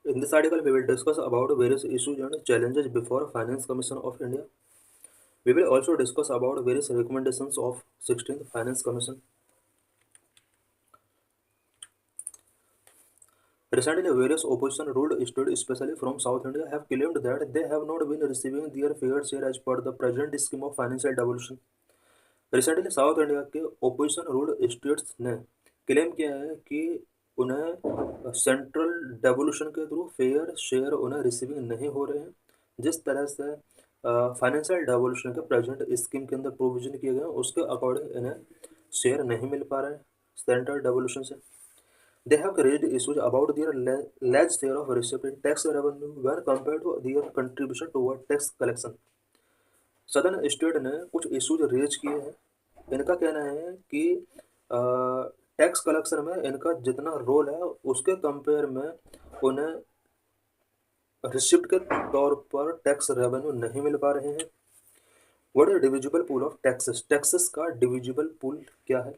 In this article, we will discuss about various issues and challenges before Finance Commission of India. We will also discuss about various recommendations of 16th Finance Commission. Recently, various opposition ruled states, especially from South India, have claimed that they have not been receiving their fair share as per the present scheme of financial devolution. Recently south India के opposition ruled states ने claim किया है कि उन्हें central devolution के through fair share उन्हें receiving नहीं हो रहे हैं, जिस तरह से फाइनेंशियल डेवोल्यूशन के प्रेजेंट स्कीम के अंदर प्रोविजन किए गए हैं उसके अकॉर्डिंग इन्हें शेयर नहीं मिल पा रहे हैं सेंट्रल डेवोल्यूशन से. They have raised issues about their large share of receipt in tax revenue when compared to their contribution toward tax collection. Southern state ने कुछ इश्यूज रेज किए हैं. इनका कहना है कि टैक्स कलेक्शन में इनका जितना रोल है उसके कंपेयर में उन्हें रिसिप्ट के तौर पर टैक्स रेवेन्यू नहीं मिल पा रहे हैं. What is divisible pool of taxes? Taxes का डिविजिबल पूल क्या है?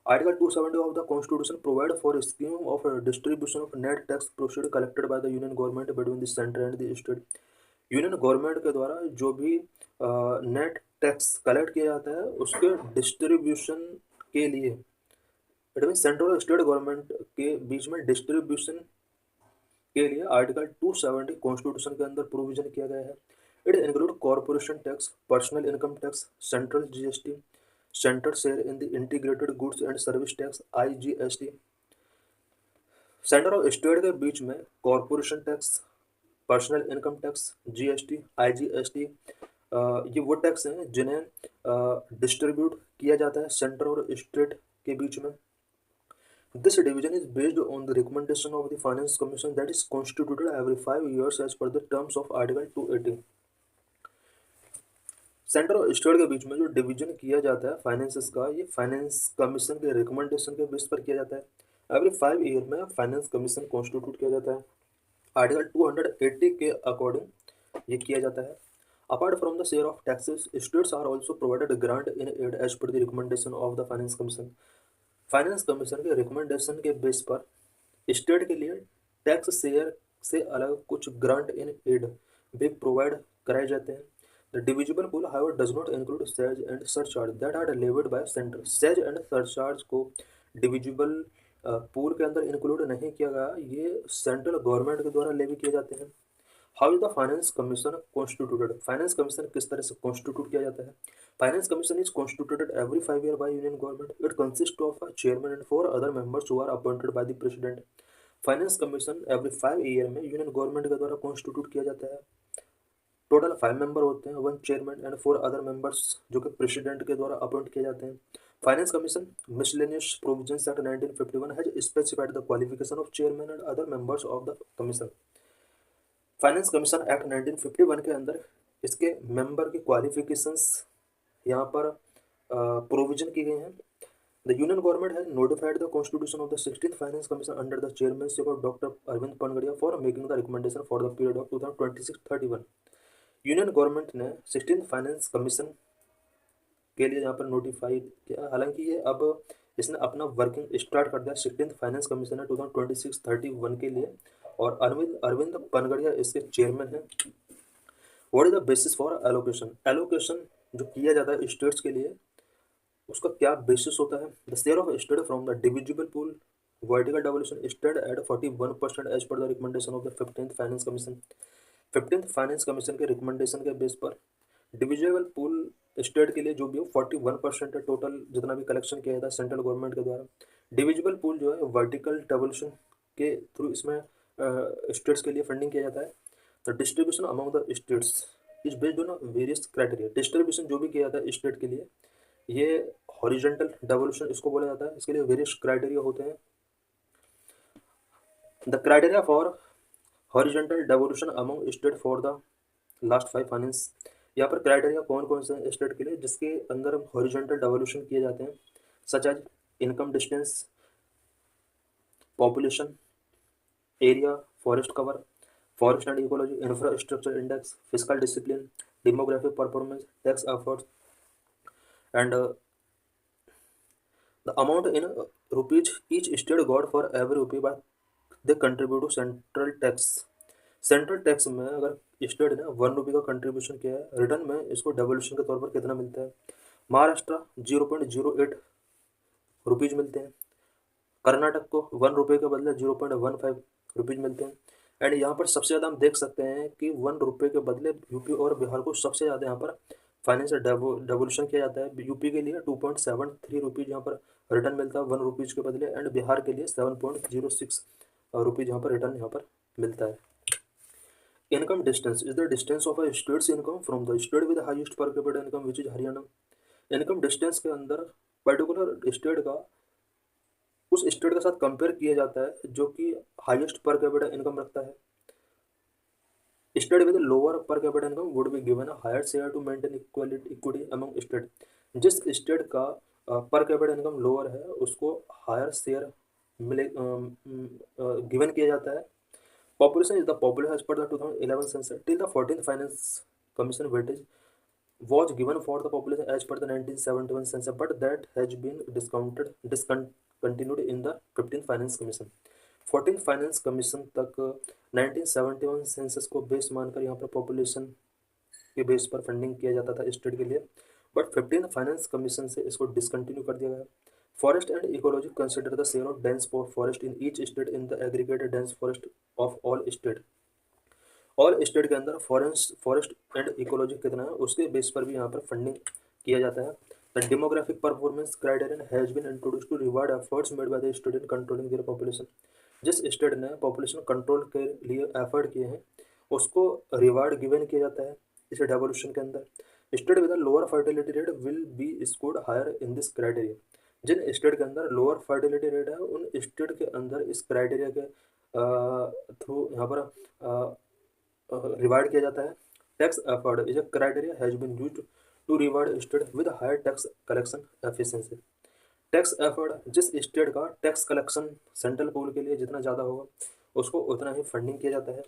Article 270 of the constitution provide for scheme of distribution of net tax proceed collected by the union government between the centre and the state. Union government के द्वारा जो भी net tax collect किया जाता है उसके डिस्ट्रीब्यूशन के लिए, इट मीन सेंट्रल और स्टेट गवर्नमेंट के बीच में डिस्ट्रीब्यूशन के लिए आर्टिकल 270 कॉन्स्टिट्यूशन के अंदर प्रोविजन किया गया है. It include corporation tax, personal income tax, central GST, central share in the integrated goods and service tax IGST. Centre और स्टेट के बीच में corporation tax, personal income tax, GST, IGST, ये वो टैक्स हैं जिन्हें डिस्ट्रीब्यूट किया जाता है सेंटर और स्टेट के बीच में. This division is based on the recommendation of the finance Commission that is constituted every 5 years as per the terms of article 280. Centre और स्टेट के बीच में जो डिवीजन किया जाता है फाइनेंसेस का, ये फाइनेंस कमीशन के रिकमेंडेशन के बेस पर किया जाता है. एवरी 5 year में फाइनेंस कमीशन कॉन्स्टिट्यूट किया जाता है. आर्टिकल 280 के अकॉर्डिंग ये किया जाता है. Apart from the share of taxes, states are also provided grant in aid as per the recommendation of the Finance Commission. Finance commission के रिकमेंडेशन के बेस पर स्टेट के लिए टैक्स शेयर से अलग कुछ ग्रांट इन एड भी provide कराए जाते हैं. The divisible pool however does not include cess and surcharge that are levied by centre. Cess and surcharge को डिविजिबल पूल के अंदर इंक्लूड नहीं किया गया, ये सेंट्रल गवर्नमेंट के द्वारा लेवी किए जाते हैं. How is the finance commission constituted? Finance commission किस तरह से कॉन्स्टिट्यूट किया जाता है? Finance commission is constituted every 5 year by union government. It consist of a chairman and 4 other members who are appointed by the president. Finance commission every 5 year में union government के द्वारा constitute किया जाता है. Total 5 member होते हैं, 1 chairman and 4 other members जो कि प्रेसिडेंट के द्वारा अपॉइंट किए जाते हैं. Finance commission miscellaneous provisions act 1951 has specified the qualification of chairman and other members of the commission. Finance commission act 1951 के अंदर इसके मेंबर की क्वालिफिकेशंस यहाँ पर प्रोविजन की गई हैं. The union government has notified the constitution of the 16th Finance Commission under the chairmanship of doctor Arvind Panagariya for making the recommendation for the period of 2026-31. Union government ने 16th फाइनेंस कमीशन के लिए यहाँ पर notify किया. हालांकि ये अब इसने अपना वर्किंग स्टार्ट कर दिया 16th फाइनेंस कमीशन है 2026-31 के लिए, और अरविंद पनगड़िया इसके चेयरमैन हैं. What is the basis for allocation? Allocation जो किया जाता है स्टेट्स के लिए उसका क्या बेसिस होता है? The share of state from the divisible pool vertical devolution state at 41% as per the recommendation of the 15th Finance Commission. 15th Finance commission के रिकमेंडेशन के बेस पर डिविजिबल पूल स्टेट के लिए जो भी हो 41% है टोटल जितना भी कलेक्शन किया जाता है सेंट्रल गवर्नमेंट के द्वारा. डिविजिबल पूल जो है वर्टिकल डेवोल्यूशन के थ्रू इसमें स्टेट्स के लिए फंडिंग किया जाता है. The distribution among the states is based on various criteria. Distribution जो भी किया जाता है स्टेट के लिए ये हॉरिजॉन्टल डेवोल्यूशन इसको बोला जाता है. इसके लिए वेरियस क्राइटेरिया होते हैं. The criteria for horizontal devolution among state for the last 5 finance. यहाँ पर क्राइटेरिया कौन कौन से हैं स्टेट के लिए जिसके अंदर हॉरिजॉन्टल डेवोल्यूशन किए जाते हैं? Such as income distance, population, area, forest cover, forest and ecology, infrastructure index, physical discipline, demographic performance, tax efforts and the amount in rupees each state got for every rupee by they contribute to central tax. Central tax में अगर state ने 1 रुपये का contribution किया है, return में इसको devolution के तौर पर कितना मिलता है? महाराष्ट्र 0.08 रुपीज़ मिलते हैं, कर्नाटक को 1 रुपये के बदले 0.15 रुपीज़ मिलते हैं। एंड यहाँ पर सबसे ज़्यादा हम देख सकते हैं कि 1 रुपये के बदले यूपी और बिहार को सबसे ज़्यादा यहाँ पर फाइनेंशियल डेवोल्यूशन किया जाता है। यूपी के लिए 2.73 रुपीज़ यहाँ पर रिटर्न मिलता है 1 रुपीज़ के बदले, एंड बिहार के लिए 7.06 रुपीज़ यहाँ पर रिटर्न यहाँ पर मिलता है। Income distance is the distance of a states income from the state with highest पर capita income which is Haryana. Income distance के अंदर पर्टिकुलर स्टेट का उस स्टेट के साथ कंपेयर किया जाता है जो कि हाईएस्ट पर कैपिटा इनकम रखता है। State with lower per capita income would be given a higher share to maintain equity among state. जिस स्टेट का पर कैपिटा इनकम लोअर है उसको हायर शेयर मिले गिवन किया जाता है। Population is the population as per the 2011 census till the 14th Finance Commission weightage was given for the population as per the 1971 census, but that has been discontinued in the 15th Finance Commission. 14th Finance Commission तक 1971 census को base मानकर यहाँ पर population के base पर funding किया जाता था स्टेट के लिए, बट 15th फाइनेंस कमीशन से इसको डिसकंटिन्यू कर दिया गया। Forest and ecology consider the share of dense forest in each state in the aggregated dense forest of all state. All state के अंदर फॉरेस्ट एंड इकोलॉजी कितना है उसके बेस पर भी यहाँ पर फंडिंग किया जाता है। The demographic performance criterion has been introduce to reward efforts made by the state in controlling their population. जिस स्टेट ने पॉपुलेशन कंट्रोल के लिए एफर्ट किए हैं उसको रिवार्ड गिवन किया जाता है इस डेवोल्यूशन के अंदर। State with lower fertility rate will be scored higher in this criteria. जिन स्टेट के अंदर लोअर फर्टिलिटी रेट है उन स्टेट के अंदर इस क्राइटेरिया के थ्रू यहाँ पर रिवार्ड किया जाता है। Tax effort is a criteria has been used to reward state with higher tax collection efficiency. Tax effort जिस स्टेट का टैक्स कलेक्शन सेंट्रल पूल के लिए जितना ज़्यादा होगा उसको उतना ही फंडिंग किया जाता है।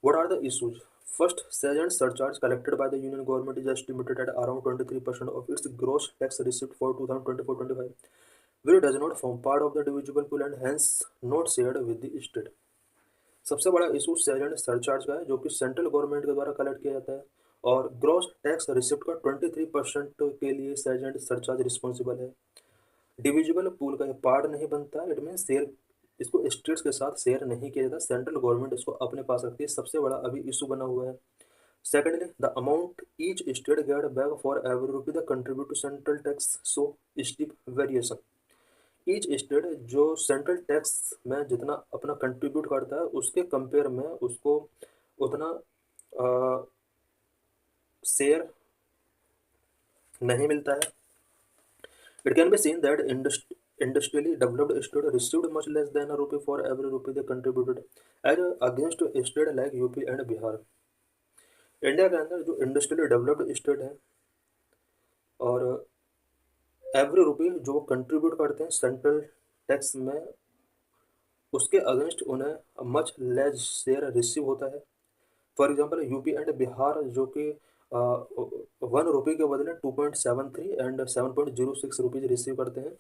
What are the issues? First, sales and surcharge collected by the Union government is estimated at around 23% of its gross tax received for 2024-25, which does not form part of the divisible pool and hence not shared with the state. सबसे बड़ा issue cell and surcharge का है जो कि central government के द्वारा collect किया जाता है और ग्रॉस टैक्स रिसिप्ट का 23% के लिए सेल एंड सरचार्ज रिस्पॉन्सिबल है। डिविजिबल पूल का ये पार्ट नहीं बनता, इट मीन शेयर इसको स्टेट्स के साथ शेयर नहीं किया जाता, सेंट्रल गवर्नमेंट इसको अपने पास रखती है। सबसे बड़ा अभी इशू बना हुआ है। Secondly, the amount each state get back for every rupee the contribute to central tax so steep variation. Each state जो सेंट्रल टैक्स में जितना अपना कंट्रीब्यूट करता है उसके कंपेयर में उसको उतना शेयर नहीं मिलता है। It can be seen that industrially developed state received much less than a rupee for every rupee they contributed, as against a state like UP and Bihar. India के अंदर जो इंडस्ट्रियली डेवलप्ड स्टेट है और every rupee जो वो contribute करते हैं central tax में उसके अगेंस्ट उन्हें मच लेस शेयर रिसीव होता है। For example UP and Bihar जो कि 1 रुपये के बदले 2.73 एंड 7.06 रुपीज रिसीव करते हैं।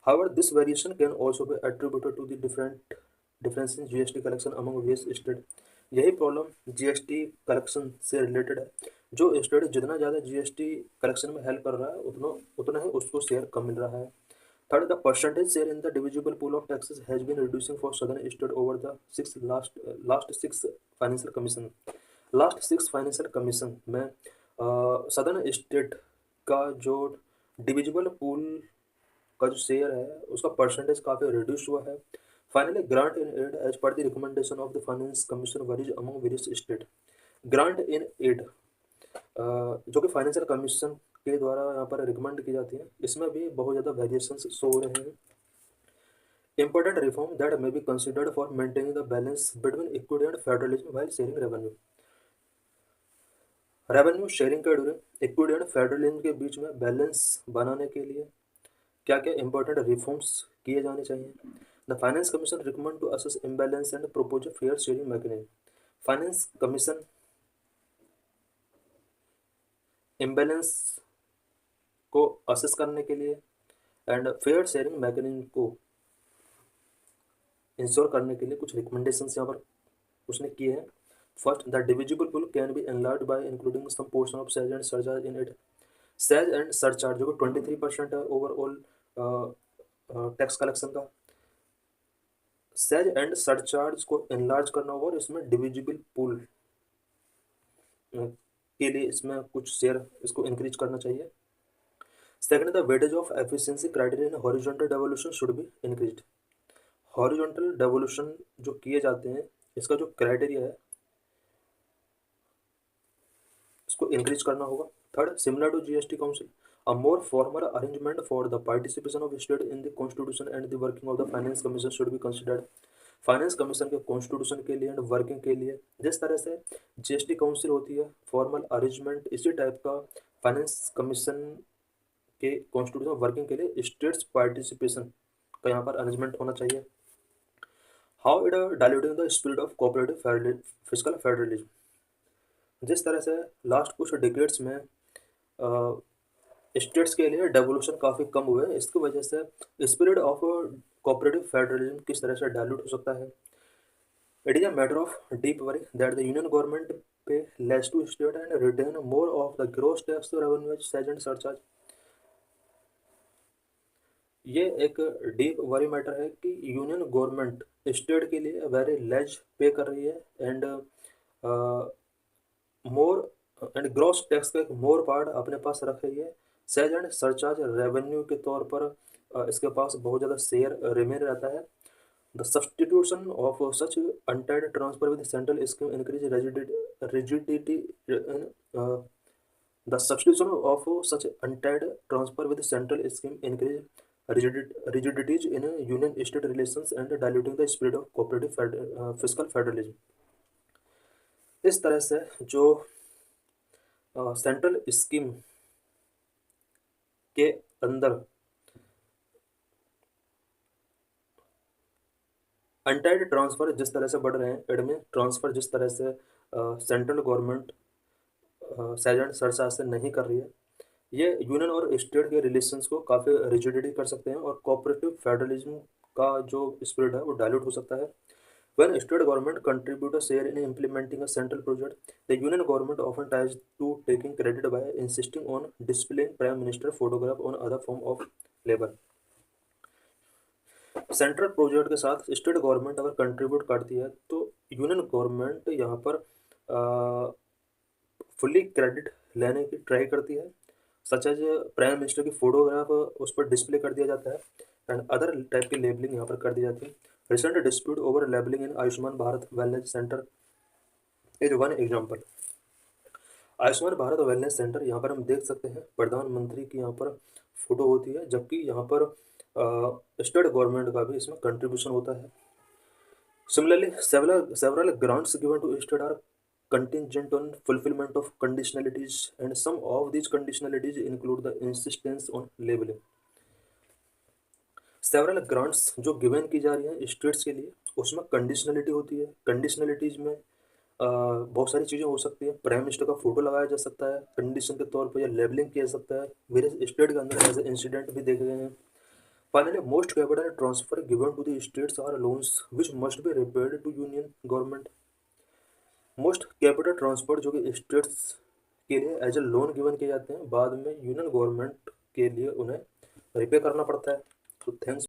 However, this variation can also be attributed to the difference in GST collection among various states. यही प्रॉब्लम जीएसटी कलेक्शन से रिलेटेड है। जो स्टेट जितना ज़्यादा जीएसटी कलेक्शन में हेल्प कर रहा है उतना ही उसको शेयर कम मिल रहा है। Third, the percentage share in the divisible pool of taxes has been reducing for southern state over the last six financial commission. Last six financial commission में सदर्न स्टेट का जो डिविजिबल पूल का जो share है उसका percentage काफ़ी reduce हुआ है। Finally, grant in aid as per the recommendation of the finance Commission varies among various state. Grant in aid जो कि फाइनेंशियल कमीशन के द्वारा यहाँ पर रिकमेंड की जाती है इसमें भी बहुत ज़्यादा वेरिएशंस शो हो रहे हैं। Important reform that may be considered for maintaining the balance between equity and federalism while sharing revenue. Revenue sharing के दौरान इक्विटी एंड फेडरलिज्म के बीच में बैलेंस बनाने के लिए क्या क्या इंपॉर्टेंट रिफॉर्म्स किए जाने चाहिए? The finance commission recommend to assess imbalance and propose a fair sharing mechanism. Finance commission imbalance को असेस करने के लिए एंड फेयर शेयरिंग मैकेनिज्म को इंश्योर करने के लिए कुछ रिकमेंडेशंस यहाँ पर उसने किए हैं। First, the divisible pool can be enlarge by including some portion of cess and surcharge in it. Cess and surcharge जो 23% है ओवरऑल टैक्स कलेक्शन का, सेज एंड सरचार्ज को एनलार्ज करना होगा और इसमें डिविजिबल पूल के लिए इसमें कुछ शेयर इसको इंक्रीज करना चाहिए। Second, the weightage of efficiency criteria in horizontal devolution should be increased. Horizontal devolution जो किए जाते हैं इसका जो क्राइटेरिया है इसको इंक्रीज करना होगा। Third, similar to GST council, a more formal arrangement for the participation of state in the constitution and the working of the finance commission should be considered. Finance commission के constitution के लिए and working के लिए जिस तरह से GST council होती है फॉर्मल अरेंजमेंट, इसी टाइप का फाइनेंस कमीशन के कॉन्स्टिट्यूशन वर्किंग के लिए स्टेट्स पार्टिसिपेशन का यहाँ पर अरेंजमेंट होना चाहिए। How it diluting the spirit of cooperative fiscal federalism, जिस तरह से लास्ट कुछ डिकेड्स में स्टेट्स के लिए डेवोल्यूशन काफ़ी कम हुए, इसकी वजह से स्पिरिट ऑफ कोऑपरेटिव फेडरलिज्म किस तरह से डायल्यूट हो सकता है। It is a matter of deep worry that the union government pay less to state and retain more of the gross tax revenue as cess and surcharge. ये एक deep worry matter है कि union government state के लिए very लेज पे कर रही है and more and gross tax का एक मोर पार्ट अपने पास रख रही है। सेज एंड सरचार्ज रेवेन्यू के तौर पर इसके पास बहुत ज़्यादा शेयर रिमेन रहता है। The substitution of such untied transfer with central scheme increase rigidity the substitution of such untied transfer with central scheme increase rigidities in union state relations and diluting the spirit of cooperative fiscal federalism। इस तरह से जो central scheme के अंदर untied transfer जिस तरह से बढ़ रहे हैं, एडमिन ट्रांसफर जिस तरह से central government says and surcharge से नहीं कर रही है, ये यूनियन और स्टेट के रिलेशंस को काफ़ी रिजिडिटी कर सकते हैं और कोऑपरेटिव फेडरलिज्म का जो स्पिरिट है वो डायल्यूट हो सकता है। When state government contribute a share in implementing a central project, the union government often tries to taking credit by insisting on displaying prime minister photograph on other form of labor। Central project के साथ state government अगर contribute करती है तो union government यहाँ पर fully credit लेने की ट्राई करती है, सच एज प्राइम मिनिस्टर की फोटोग्राफ उस पर डिस्प्ले कर दिया जाता है एंड अदर टाइप की लेबलिंग यहाँ पर कर दी जाती है। Recent dispute over labelling in Ayushman Bharat wellness centre is one example. Ayushman Bharat wellness centre, यहाँ पर हम देख सकते हैं प्रधानमंत्री की यहाँ पर फोटो होती है, जबकि यहाँ पर स्टेट गवर्नमेंट का भी इसमें कंट्रीब्यूशन होता है। Similarly several grants given to state are contingent on fulfillment of conditionalities and some of these conditionalities include the insistence on labeling। Several grants जो गिवन की जा रही हैं स्टेट्स के लिए उसमें कंडीशनलिटी होती है। कंडीशनलिटीज में बहुत सारी चीज़ें हो सकती है। प्राइम मिनिस्टर का फोटो लगाया जा सकता है कंडीशन के तौर पर, या लेबलिंग किया जा सकता है। वेरियस स्टेट के अंदर ऐसे इंसिडेंट भी देखे गए हैं। Finally, most capital transfer given to the states are loans which must be repaid to union government. Most capital transfer जो कि स्टेट्स के लिए एज ए लोन गिवन किए जाते हैं, बाद में यूनियन गवर्नमेंट के लिए उन्हें रिपे करना पड़ता है। तो थैंक्स।